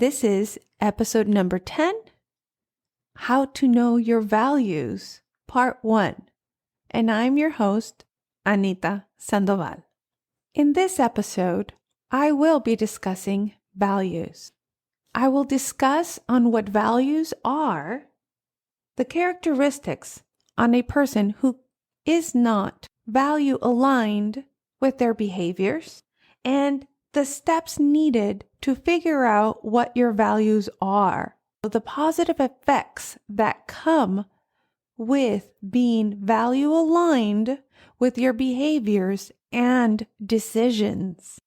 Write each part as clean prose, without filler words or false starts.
And this is episode number 10, How to Know Your Values, Part 1. And I'm your host, Anita Sandoval. In this episode, I will be discussing values. I will discuss on what values are, the characteristics on a person who is not value aligned with their behaviors, and the steps needed to figure out what your values are. The positive effects that come with being value aligned with your behaviors and decisions.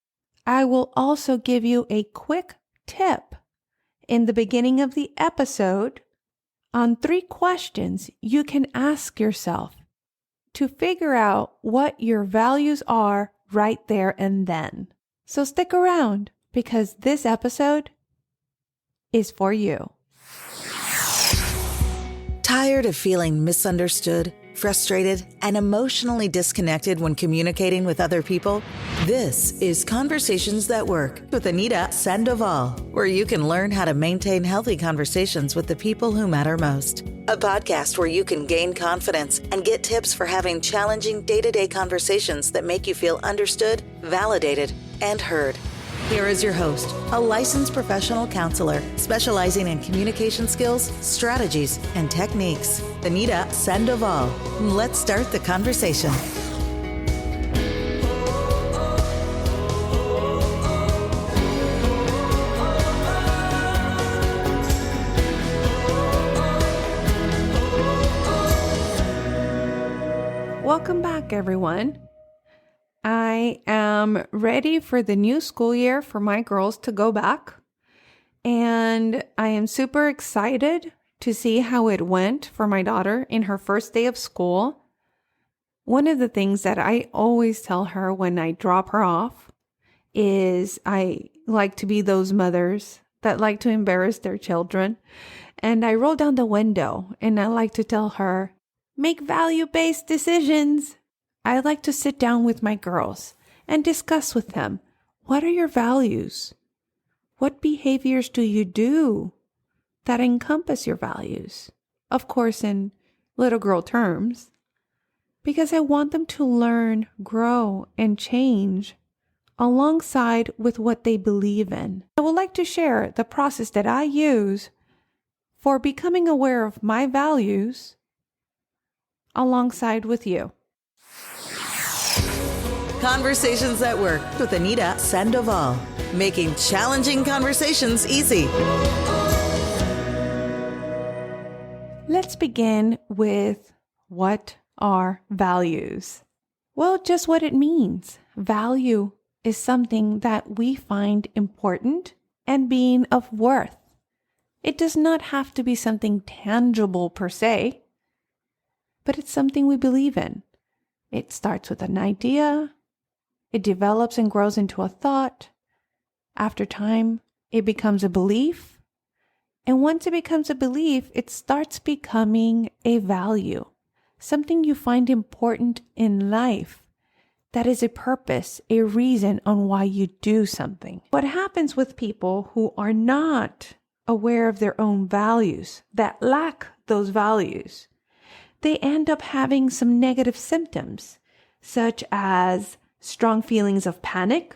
I will also give you a quick tip in the beginning of the episode on 3 questions you can ask yourself to figure out what your values are right there and then. So stick around because this episode is for you. Tired of feeling misunderstood, frustrated, and emotionally disconnected when communicating with other people? This is Conversations That Work with Anita Sandoval, where you can learn how to maintain healthy conversations with the people who matter most. A podcast where you can gain confidence and get tips for having challenging day-to-day conversations that make you feel understood, validated, and heard. Here is your host, a licensed professional counselor specializing in communication skills, strategies, and techniques, Anita Sandoval. Let's start the conversation. Welcome back, everyone. I am ready for the new school year for my girls to go back. And I am super excited to see how it went for my daughter in her first day of school. One of the things that I always tell her when I drop her off is I like to be those mothers that like to embarrass their children. And I roll down the window and I like to tell her, make value-based decisions. I like to sit down with my girls and discuss with them, what are your values? What behaviors do you do that encompass your values? Of course, in little girl terms, because I want them to learn, grow, and change alongside with what they believe in. I would like to share the process that I use for becoming aware of my values alongside with you. Conversations That Work with Anita Sandoval, making challenging conversations easy. Let's begin with what are values? Well, just what it means. Value is something that we find important and being of worth. It does not have to be something tangible per se, but it's something we believe in. It starts with an idea. It develops and grows into a thought. After time, it becomes a belief. And once it becomes a belief, it starts becoming a value, something you find important in life. That is a purpose, a reason on why you do something. What happens with people who are not aware of their own values, that lack those values, they end up having some negative symptoms, such as strong feelings of panic,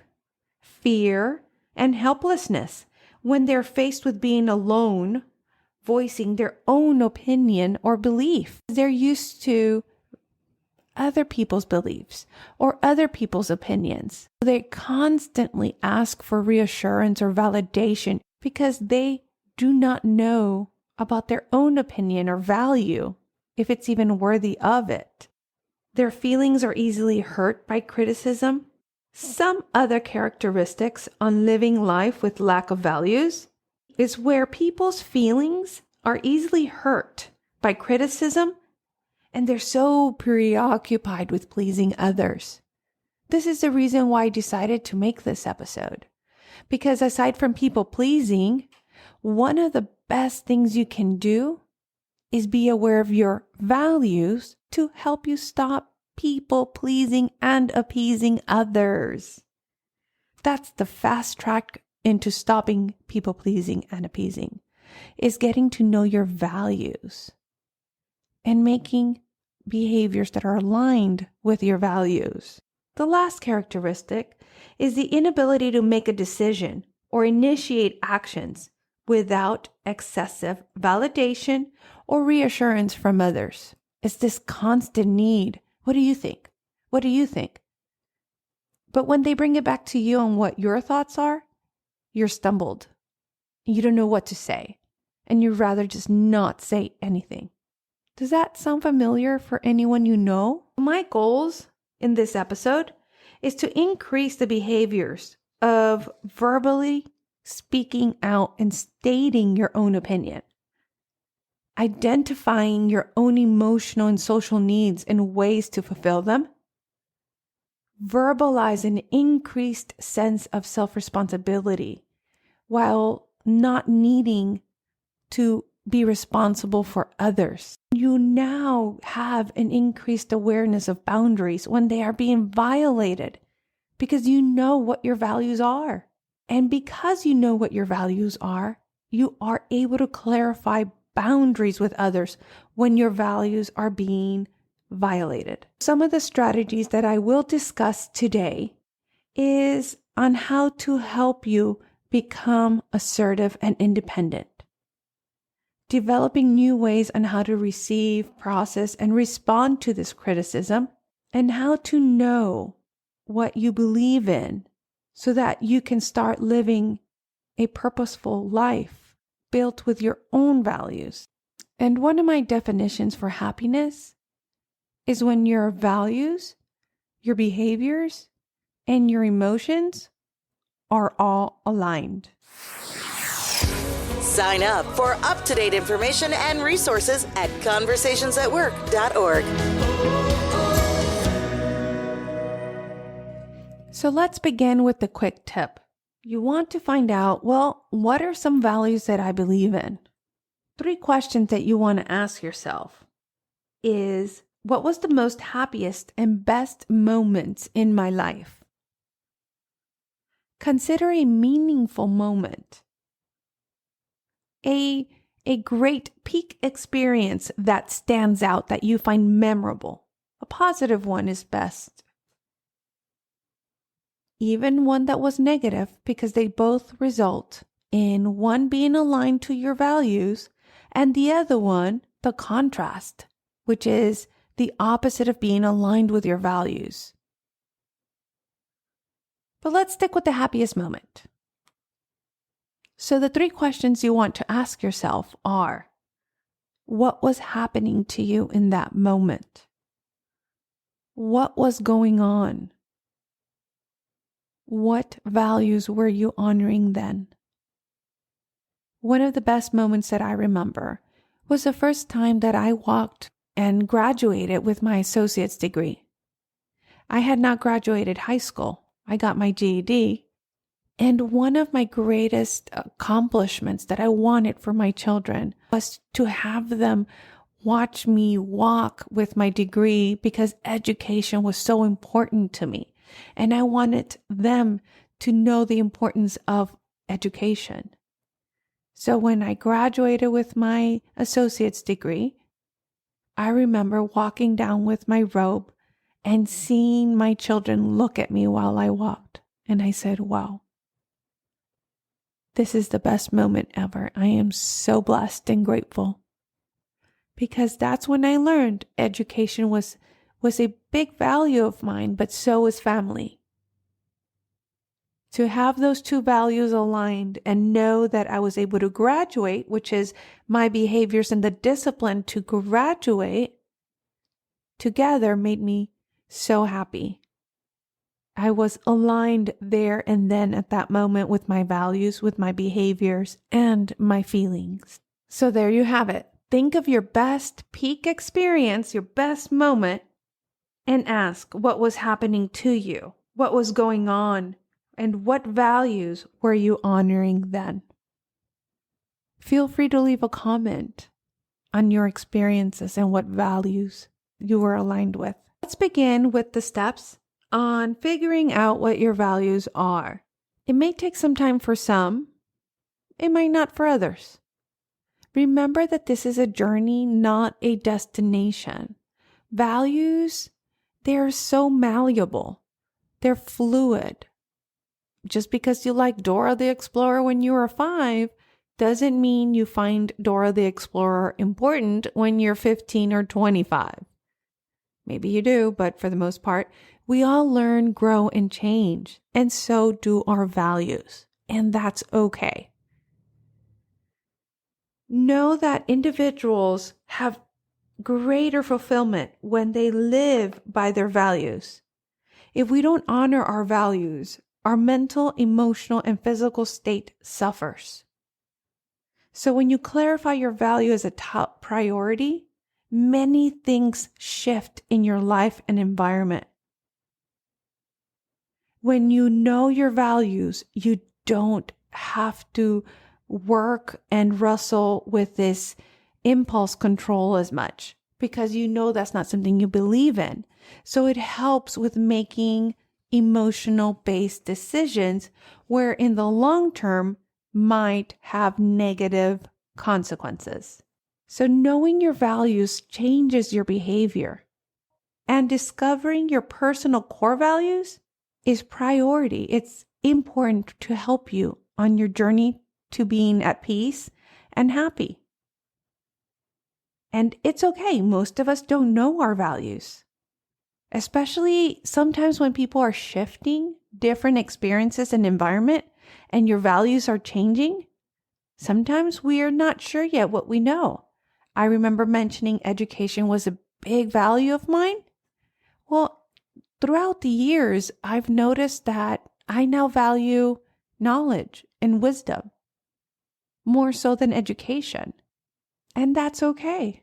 fear, and helplessness when they're faced with being alone, voicing their own opinion or belief. They're used to other people's beliefs or other people's opinions. They constantly ask for reassurance or validation because they do not know about their own opinion or value, if it's even worthy of it. Their feelings are easily hurt by criticism. Some other characteristics on living life with lack of values is where people's feelings are easily hurt by criticism and they're so preoccupied with pleasing others. This is the reason why I decided to make this episode. Because aside from people pleasing, one of the best things you can do is be aware of your values to help you stop people pleasing and appeasing others. That's the fast track into stopping people pleasing and appeasing is getting to know your values and making behaviors that are aligned with your values. The last characteristic is the inability to make a decision or initiate actions without excessive validation or reassurance from others. It's this constant need. What do you think? What do you think? But when they bring it back to you on what your thoughts are, you're stumbled. You don't know what to say, and you'd rather just not say anything. Does that sound familiar for anyone you know? My goals in this episode is to increase the behaviors of verbally speaking out and stating your own opinion, identifying your own emotional and social needs and ways to fulfill them, verbalize an increased sense of self-responsibility while not needing to be responsible for others. You now have an increased awareness of boundaries when they are being violated because you know what your values are. And because you know what your values are, you are able to clarify boundaries with others when your values are being violated. Some of the strategies that I will discuss today is on how to help you become assertive and independent. Developing new ways on how to receive, process, and respond to this criticism, and how to know what you believe in so that you can start living a purposeful life built with your own values. And one of my definitions for happiness is when your values, your behaviors, and your emotions are all aligned. Sign up for up-to-date information and resources at conversationsatwork.org. So let's begin with the quick tip. You want to find out, what are some values that I believe in? 3 questions that you want to ask yourself is, what was the most happiest and best moments in my life? Consider a meaningful moment. A great peak experience that stands out that you find memorable. A positive one is best. Even one that was negative, because they both result in one being aligned to your values and the other one, the contrast, which is the opposite of being aligned with your values. But let's stick with the happiest moment. So the 3 questions you want to ask yourself are, what was happening to you in that moment? What was going on? What values were you honoring then? One of the best moments that I remember was the first time that I walked and graduated with my associate's degree. I had not graduated high school. I got my GED. And one of my greatest accomplishments that I wanted for my children was to have them watch me walk with my degree because education was so important to me. And I wanted them to know the importance of education. So when I graduated with my associate's degree, I remember walking down with my robe and seeing my children look at me while I walked. And I said, wow. This is the best moment ever. I am so blessed and grateful. Because that's when I learned education was a big value of mine, but so was family. To have those 2 values aligned and know that I was able to graduate, which is my behaviors and the discipline to graduate together, made me so happy. I was aligned there and then at that moment with my values, with my behaviors, and my feelings. So there you have it. Think of your best peak experience, your best moment, and ask what was happening to you, what was going on, and what values were you honoring then. Feel free to leave a comment on your experiences and what values you were aligned with. Let's begin with the steps on figuring out what your values are. It may take some time for some, it might not for others. Remember that this is a journey, not a destination. Values, they're so malleable. They're fluid. Just because you like Dora the Explorer when you were 5 doesn't mean you find Dora the Explorer important when you're 15 or 25. Maybe you do, but for the most part, we all learn, grow, and change, and so do our values, and that's okay. Know that individuals have greater fulfillment when they live by their values. If we don't honor our values, our mental, emotional, and physical state suffers. So when you clarify your value as a top priority, many things shift in your life and environment. When you know your values, you don't have to work and wrestle with this impulse control as much because you know that's not something you believe in. So it helps with making emotional-based decisions where in the long term might have negative consequences. So knowing your values changes your behavior, and discovering your personal core values is priority. It's important to help you on your journey to being at peace and happy. And it's okay. Most of us don't know our values, especially sometimes when people are shifting different experiences and environment and your values are changing. Sometimes we are not sure yet what we know. I remember mentioning education was a big value of mine. Well, throughout the years, I've noticed that I now value knowledge and wisdom more so than education. And that's okay.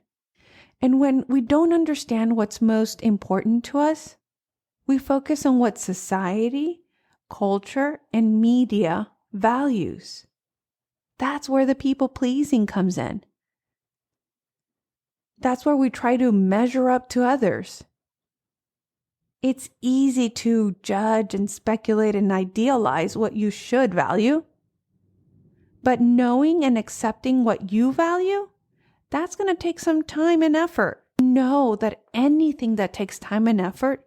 And when we don't understand what's most important to us, we focus on what society, culture, and media values. That's where the people pleasing comes in. That's where we try to measure up to others. It's easy to judge and speculate and idealize what you should value. But knowing and accepting what you value, that's going to take some time and effort. Know that anything that takes time and effort,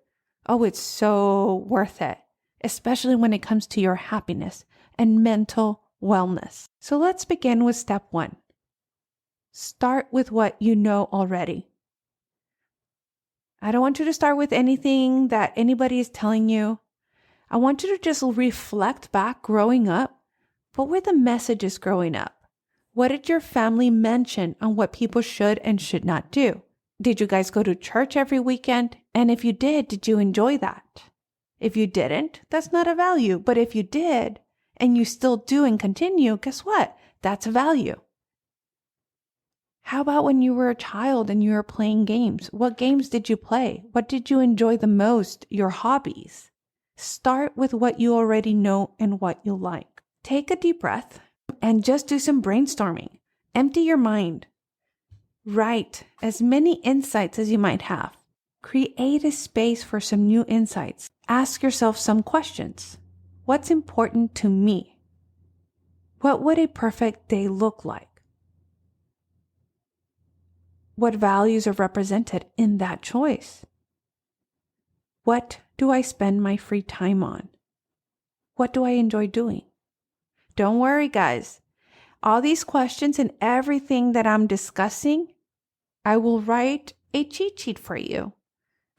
it's so worth it, especially when it comes to your happiness and mental wellness. So let's begin with step 1. Start with what you know already. I don't want you to start with anything that anybody is telling you. I want you to just reflect back growing up. What were the messages growing up? What did your family mention on what people should and should not do? Did you guys go to church every weekend? And if you did you enjoy that? If you didn't, that's not a value. But if you did, and you still do and continue, guess what? That's a value. How about when you were a child and you were playing games? What games did you play? What did you enjoy the most? Your hobbies. Start with what you already know and what you like. Take a deep breath and just do some brainstorming. Empty your mind. Write as many insights as you might have. Create a space for some new insights. Ask yourself some questions. What's important to me? What would a perfect day look like? What values are represented in that choice? What do I spend my free time on? What do I enjoy doing? Don't worry, guys. All these questions and everything that I'm discussing, I will write a cheat sheet for you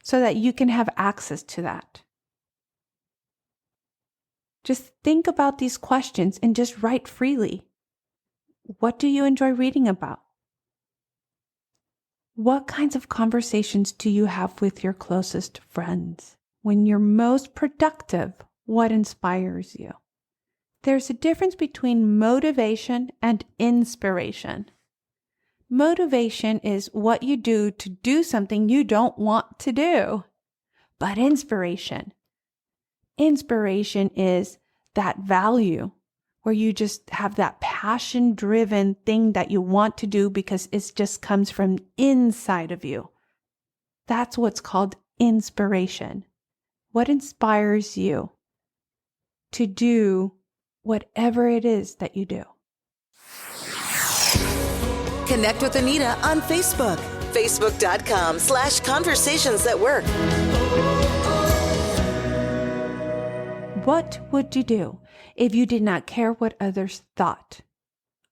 so that you can have access to that. Just think about these questions and just write freely. What do you enjoy reading about? What kinds of conversations do you have with your closest friends? When you're most productive, what inspires you? There's a difference between motivation and inspiration. Motivation is what you do to do something you don't want to do. But inspiration is that value where you just have that passion-driven thing that you want to do because it just comes from inside of you. That's what's called inspiration. What inspires you to do whatever it is that you do. Connect with Anita on Facebook. Facebook.com/conversations that work. What would you do if you did not care what others thought?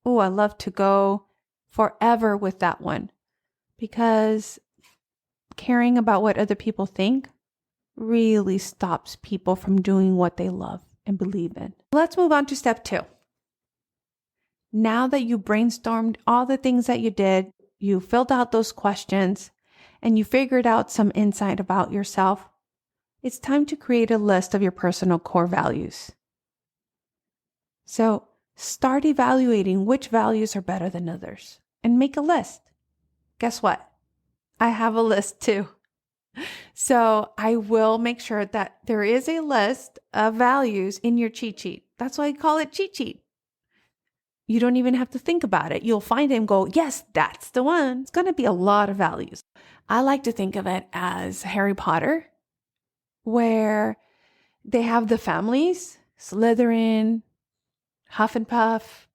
Oh, I love to go forever with that one, because caring about what other people think really stops people from doing what they love and believe in. Let's move on to step 2. Now that you brainstormed all the things that you did, you filled out those questions, and you figured out some insight about yourself, it's time to create a list of your personal core values. So start evaluating which values are better than others and make a list. Guess what? I have a list too. So I will make sure that there is a list of values in your cheat sheet. That's why I call it cheat sheet. You don't even have to think about it. You'll find it and go, yes, that's the one. It's going to be a lot of values. I like to think of it as Harry Potter, where they have the families, Slytherin, Hufflepuff,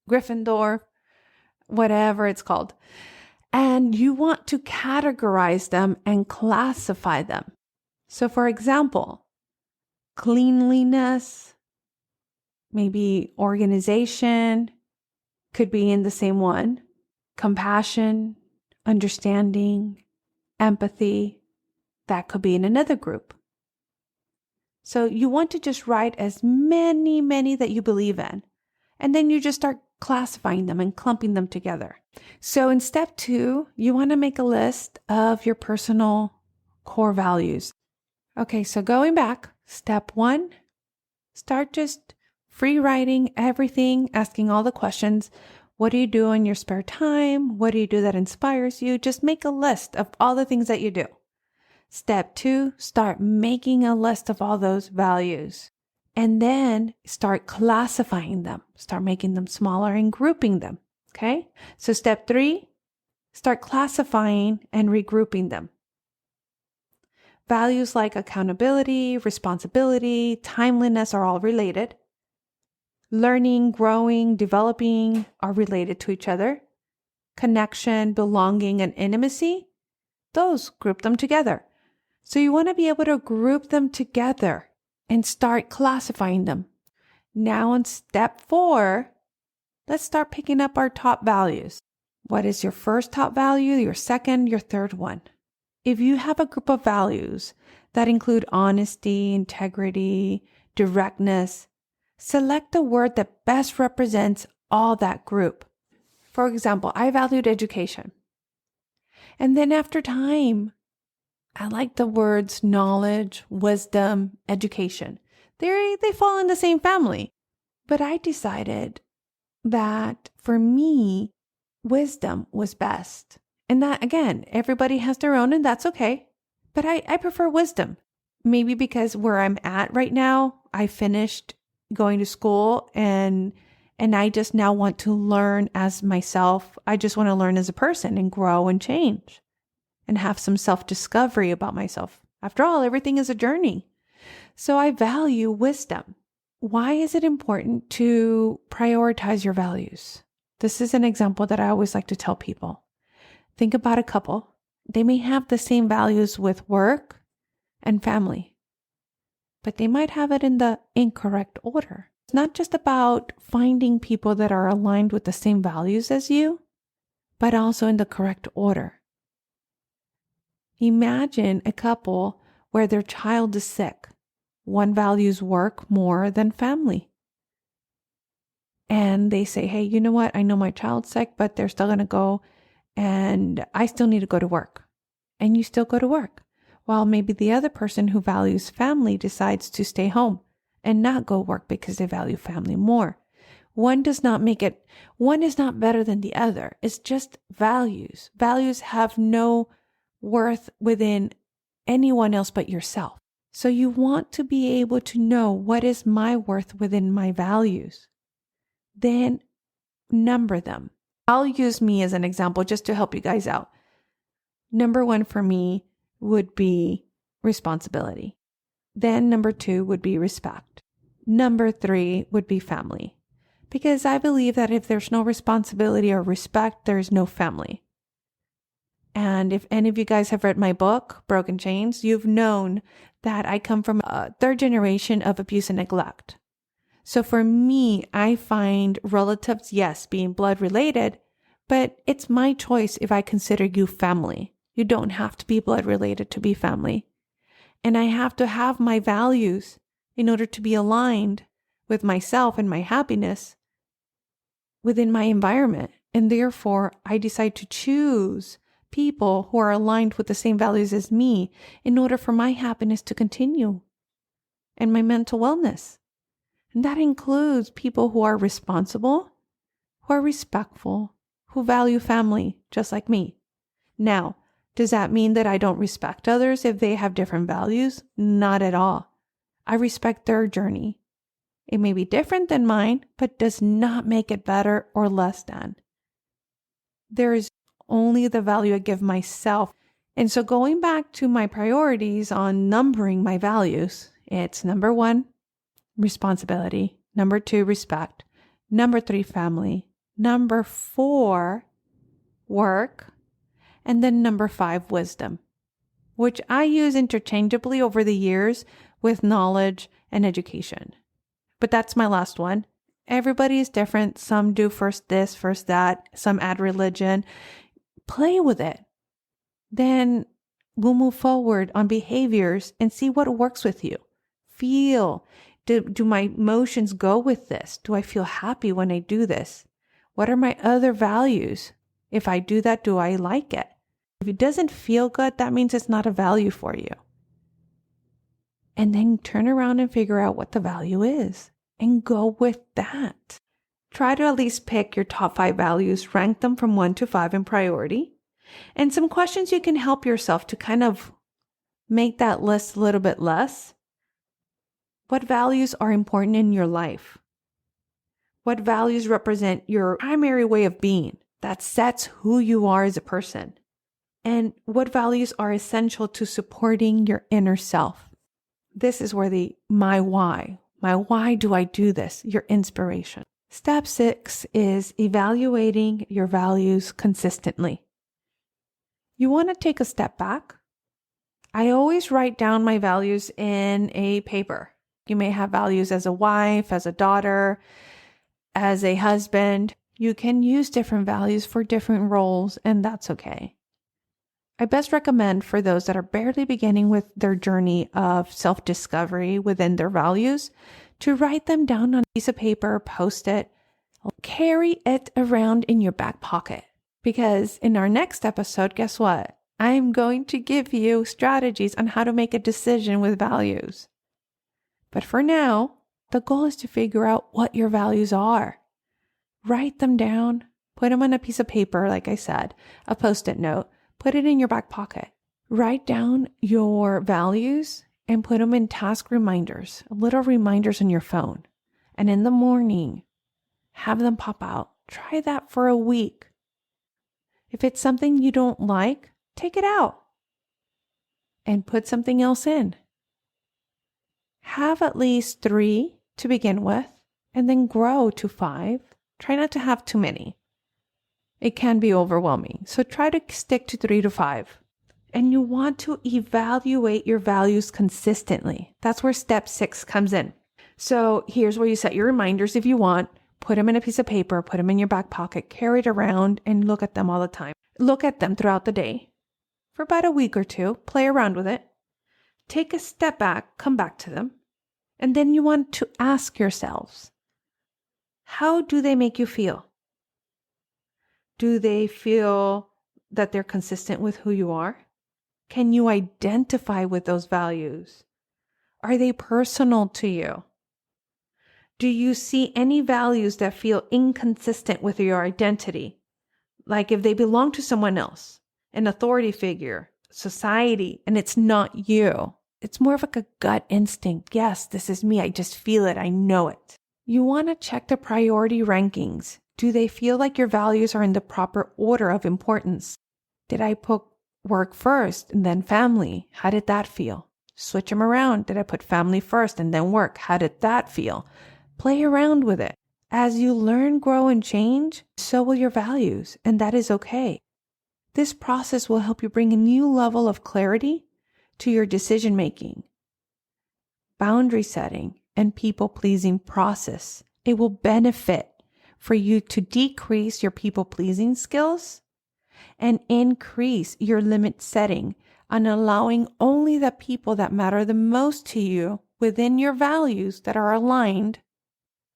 Gryffindor, whatever it's called. And you want to categorize them and classify them. So for example, cleanliness, maybe organization could be in the same one. Compassion, understanding, empathy, that could be in another group. So you want to just write as many that you believe in. And then you just start classifying them and clumping them together. So in step 2, you want to make a list of your personal core values. Okay, so going back, step 1, start just free writing everything, asking all the questions. What do you do in your spare time? What do you do that inspires you? Just make a list of all the things that you do. Step 2, start making a list of all those values. And then start classifying them. Start making them smaller and grouping them. Okay? So step 3, start classifying and regrouping them. Values like accountability, responsibility, timeliness are all related. Learning, growing, developing are related to each other. Connection, belonging, and intimacy, those group them together. So you want to be able to group them together and start classifying them. Now on step 4, let's start picking up our top values. What is your first top value, your second, your third one? If you have a group of values that include honesty, integrity, directness, select a word that best represents all that group. For example, I valued education. And then after time, I like the words knowledge, wisdom, education. They fall in the same family. But I decided that for me, wisdom was best. And that, again, everybody has their own, and that's okay. But I prefer wisdom. Maybe because where I'm at right now, I finished going to school and I just now want to learn as myself. I just want to learn as a person and grow and change and have some self-discovery about myself. After all, everything is a journey. So I value wisdom. Why is it important to prioritize your values? This is an example that I always like to tell people. Think about a couple. They may have the same values with work and family, but they might have it in the incorrect order. It's not just about finding people that are aligned with the same values as you, but also in the correct order. Imagine a couple where their child is sick. One values work more than family. And they say, hey, you know what? I know my child's sick, but they're still going to go and I still need to go to work. And you still go to work. While maybe the other person who values family decides to stay home and not go work because they value family more. One is not better than the other. It's just values. Values have no worth within anyone else but yourself. So you want to be able to know what is my worth within my values. Then number them. I'll use me as an example just to help you guys out. Number 1 for me would be responsibility. Then number 2 would be respect. Number 3 would be family. Because I believe that if there's no responsibility or respect, there's no family. And if any of you guys have read my book, Broken Chains, you've known that I come from a third generation of abuse and neglect. So for me, I find relatives, yes, being blood related, but it's my choice if I consider you family. You don't have to be blood related to be family. And I have to have my values in order to be aligned with myself and my happiness within my environment. And therefore, I decide to choose people who are aligned with the same values as me in order for my happiness to continue and my mental wellness. And that includes people who are responsible, who are respectful, who value family, just like me. Now, does that mean that I don't respect others if they have different values? Not at all. I respect their journey. It may be different than mine, but does not make it better or less than. There is only the value I give myself. And so going back to my priorities on numbering my values, it's number 1, responsibility. Number 2, respect. Number 3, family. Number 4, work. And then number 5, wisdom, which I use interchangeably over the years with knowledge and education. But that's my last one. Everybody is different. Some do first this, first that. Some add religion. Play with it. Then we'll move forward on behaviors and see what works with you. Feel. Do my emotions go with this? Do I feel happy when I do this? What are my other values? If I do that, do I like it? If it doesn't feel good, that means it's not a value for you. And then turn around and figure out what the value is and go with that. Try to at least pick your top 5 values, rank them from 1 to 5 in priority, and some questions you can help yourself to kind of make that list a little bit less. What values are important in your life? What values represent your primary way of being that sets who you are as a person? And what values are essential to supporting your inner self? This is where my why do I do this? Your inspiration. Step 6 is evaluating your values consistently. You want to take a step back. I always write down my values in a paper. You may have values as a wife, as a daughter, as a husband. You can use different values for different roles, and that's okay. I best recommend for those that are barely beginning with their journey of self-discovery within their values to write them down on a piece of paper, post it, carry it around in your back pocket. Because in our next episode, guess what? I'm going to give you strategies on how to make a decision with values. But for now, the goal is to figure out what your values are. Write them down, put them on a piece of paper, like I said, a Post-it note. Put it in your back pocket. Write down your values and put them in task reminders, little reminders on your phone. And in the morning, have them pop out. Try that for a week. If it's something you don't like, take it out and put something else in. Have at least 3 to begin with and then grow to 5. Try not to have too many. It can be overwhelming. So try to stick to 3 to 5. And you want to evaluate your values consistently. That's where step 6 comes in. So here's where you set your reminders if you want. Put them in a piece of paper, put them in your back pocket, carry it around, and look at them all the time. Look at them throughout the day. For about a week or 2, play around with it. Take a step back, come back to them. And then you want to ask yourselves, how do they make you feel? Do they feel that they're consistent with who you are? Can you identify with those values? Are they personal to you? Do you see any values that feel inconsistent with your identity? Like if they belong to someone else, an authority figure, society, and it's not you. It's more of like a gut instinct. Yes, this is me. I just feel it. I know it. You want to check the priority rankings. Do they feel like your values are in the proper order of importance? Did I put work first and then family? How did that feel? Switch them around. Did I put family first and then work? How did that feel? Play around with it. As you learn, grow, and change, so will your values, and that is okay. This process will help you bring a new level of clarity to your decision making, boundary setting, and people-pleasing process. It will benefit for you to decrease your people-pleasing skills and increase your limit setting on allowing only the people that matter the most to you within your values that are aligned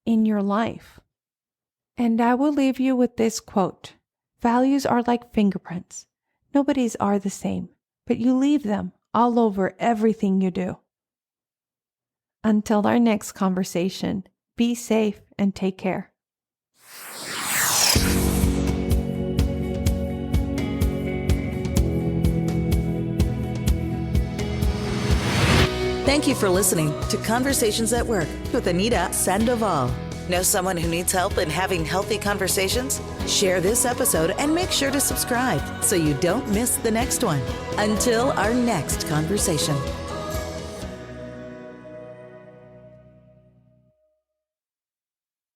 in your life. And I will leave you with this quote. Values are like fingerprints. Nobody's are the same, but you leave them all over everything you do. Until our next conversation, be safe and take care. Thank you for listening to Conversations at Work with Anita Sandoval. Know someone who needs help in having healthy conversations? Share this episode and make sure to subscribe so you don't miss the next one. Until our next conversation.